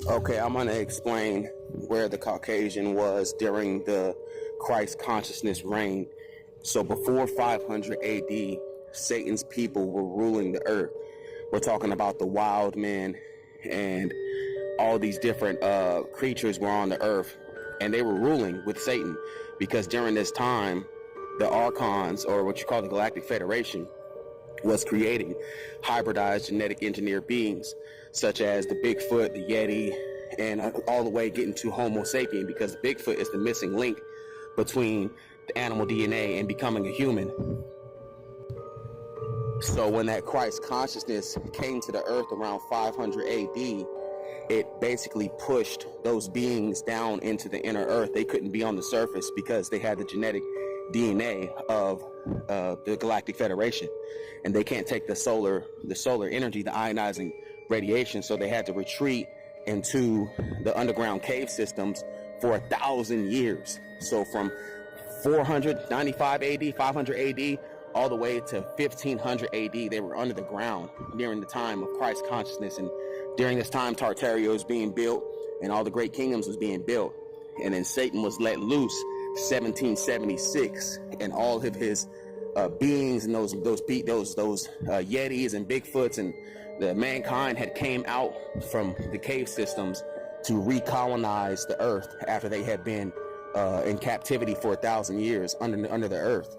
Okay, I'm going to explain where the Caucasian was during the Christ consciousness reign. So before 500 AD, Satan's people were ruling the earth. We're talking about the wild men and all these different creatures were on the earth, and they were ruling with Satan because during this time, the Archons, or what you call the Galactic Federation, was creating hybridized genetic engineered beings such as the Bigfoot, the Yeti, and all the way getting to Homo sapien, because Bigfoot is the missing link between the animal DNA and becoming a human. So when that Christ consciousness came to the earth around 500 AD, it basically pushed those beings down into the inner earth. They couldn't be on the surface because they had the genetic DNA of the Galactic Federation, and they can't take the solar energy, the ionizing radiation. So they had to retreat into the underground cave systems for 1,000 years. So from 495 AD, 500 AD, all the way to 1500 AD, they were under the ground during the time of Christ consciousness. And during this time, Tartaria was being built and all the great kingdoms was being built. And then Satan was let loose 1776, and all of his beings and those Yetis and Bigfoots and the mankind had came out from the cave systems to recolonize the earth after they had been in captivity for 1,000 years under the earth.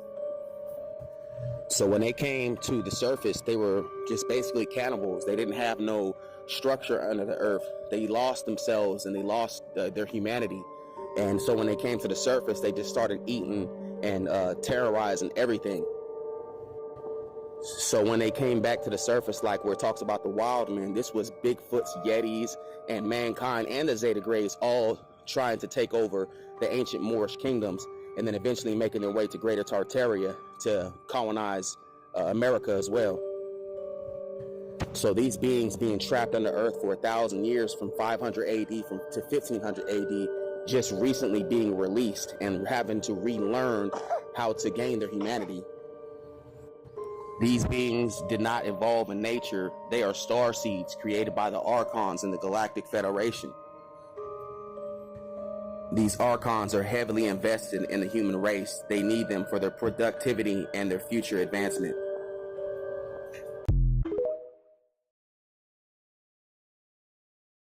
So when they came to the surface, they were just basically cannibals. They didn't have no structure under the earth. They lost themselves and they lost their humanity. And so when they came to the surface, they just started eating and terrorizing everything. So when they came back to the surface, like where it talks about the wild men, this was Bigfoots, Yetis, and mankind and the Zeta Grays all trying to take over the ancient Moorish kingdoms, and then eventually making their way to Greater Tartaria to colonize America as well. So these beings being trapped under earth for 1,000 years from 500 AD to 1500 AD, just recently being released and having to relearn how to gain their humanity. These beings did not evolve in nature. They are star seeds created by the Archons in the Galactic Federation. These Archons are heavily invested in the human race. They need them for their productivity and their future advancement.